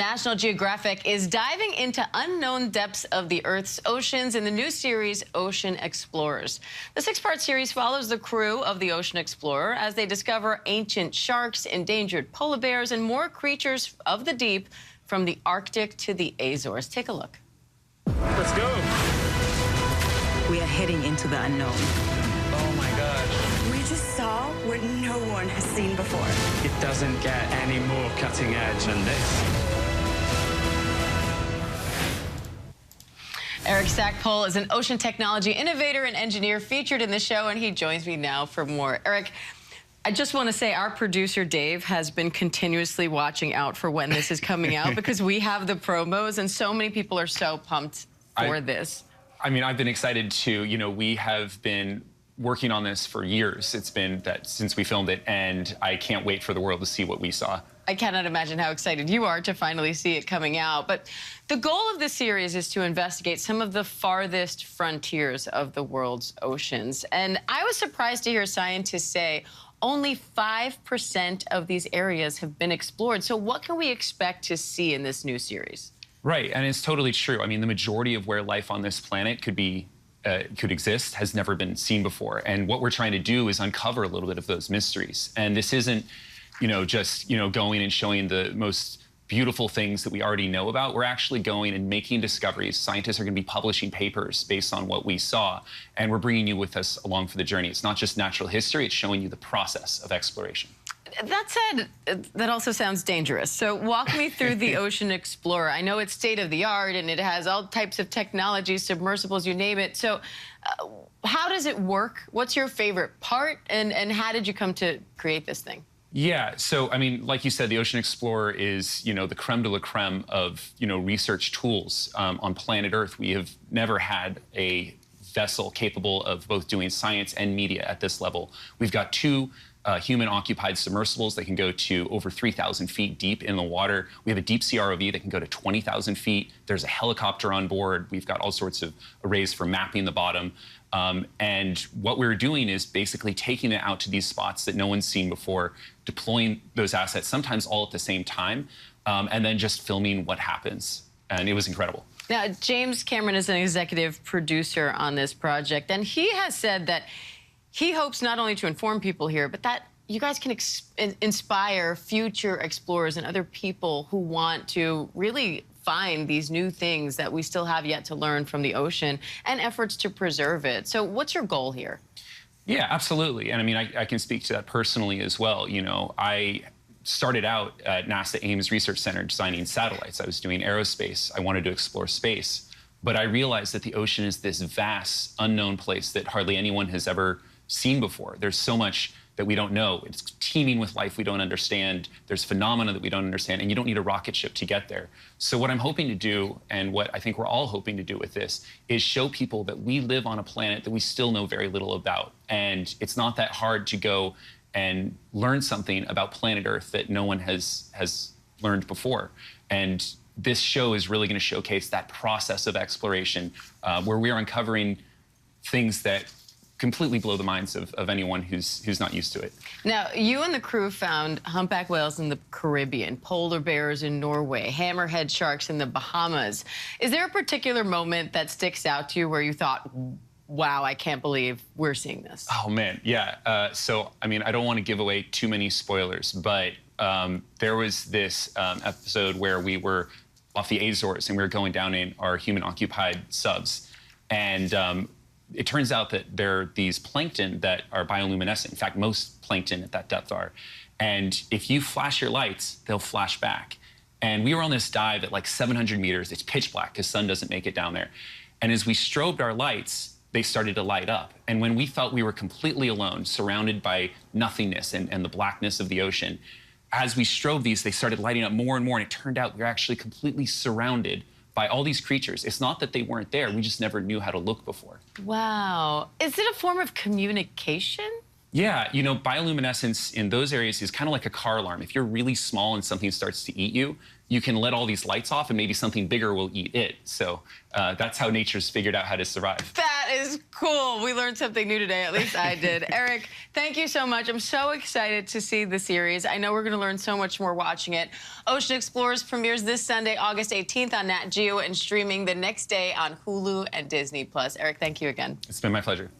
National Geographic is diving into unknown depths of the Earth's oceans in the new series, Oceanxplorers. The six-part series follows the crew of the Ocean Explorer as they discover ancient sharks, endangered polar bears, and more creatures of the deep from the Arctic to the Azores. Take a look. Let's go. We are heading into the unknown. Oh my gosh. We just saw what no one has seen before. It doesn't get any more cutting edge than this. Eric Stackpole is an ocean technology innovator and engineer featured in the show, and he joins me now for more. Eric, I just want to say our producer, Dave, has been continuously watching out for when this is coming out because we have the promos, and so many people are so pumped for this. I mean, I've been excited too. You know, we have been working on this for years. It's been that since we filmed it, and I can't wait for the world to see what we saw. I cannot imagine how excited you are to finally see it coming out. But the goal of this series is to investigate some of the farthest frontiers of the world's oceans. And I was surprised to hear scientists say only 5% of these areas have been explored. So what can we expect to see in this new series? Right, and it's totally true. I mean, the majority of where life on this planet could exist has never been seen before. And what we're trying to do is uncover a little bit of those mysteries. And this isn't, just, going and showing the most beautiful things that we already know about. We're actually going and making discoveries. Scientists are going to be publishing papers based on what we saw, and we're bringing you with us along for the journey. It's not just natural history, it's showing you the process of exploration. That said, that also sounds dangerous. So walk me through the Ocean Explorer. I know it's state-of-the-art, and it has all types of technology, submersibles, you name it. So how does it work? What's your favorite part, and how did you come to create this thing? Yeah, so, I mean, like you said, the Ocean Explorer is, the creme de la creme of, research tools on planet Earth. We have never had a vessel capable of both doing science and media at this level. We've got two human-occupied submersibles that can go to over 3,000 feet deep in the water. We have a deep-sea ROV that can go to 20,000 feet. There's a helicopter on board. We've got all sorts of arrays for mapping the bottom. And what we're doing is basically taking it out to these spots that no one's seen before, deploying those assets, sometimes all at the same time, and then just filming what happens. And it was incredible. Now, James Cameron is an executive producer on this project, and he has said that he hopes not only to inform people here, but that you guys can inspire future explorers and other people who want to really find these new things that we still have yet to learn from the ocean and efforts to preserve it. So what's your goal here? Yeah, absolutely. And I mean, I can speak to that personally as well. I started out at NASA Ames Research Center designing satellites. I was doing aerospace. I wanted to explore space. But I realized that the ocean is this vast, unknown place that hardly anyone has ever seen before. There's so much that we don't know. It's teeming with life we don't understand. There's phenomena that we don't understand, and you don't need a rocket ship to get there. So what I'm hoping to do, and what I think we're all hoping to do with this, is show people that we live on a planet that we still know very little about. And it's not that hard to go and learn something about planet Earth that no one has learned before. And this show is really going to showcase that process of exploration, where we are uncovering things that completely blow the minds of anyone who's not used to it. Now, you and the crew found humpback whales in the Caribbean, polar bears in Norway, hammerhead sharks in the Bahamas. Is there a particular moment that sticks out to you where you thought, wow, I can't believe we're seeing this? Oh, man, yeah. So, I mean, I don't want to give away too many spoilers, but there was this episode where we were off the Azores and we were going down in our human-occupied subs. And it turns out that there are these plankton that are bioluminescent. In fact, most plankton at that depth are. And if you flash your lights, they'll flash back. And we were on this dive at like 700 meters. It's pitch black because sun doesn't make it down there. And as we strobed our lights, they started to light up. And when we felt we were completely alone, surrounded by nothingness and the blackness of the ocean, as we strobed these, they started lighting up more and more. And it turned out we were actually completely surrounded by all these creatures. It's not that they weren't there, we just never knew how to look before. Wow. Is it a form of communication? Yeah, bioluminescence in those areas is kind of like a car alarm. If you're really small and something starts to eat you, you can let all these lights off and maybe something bigger will eat it. So that's how nature's figured out how to survive. That That is cool. We learned something new today. At least I did. Eric, thank you so much. I'm so excited to see the series. I know we're going to learn so much more watching it. Ocean Explorers premieres this Sunday, August 18th on Nat Geo and streaming the next day on Hulu and Disney+. Eric, thank you again. It's been my pleasure.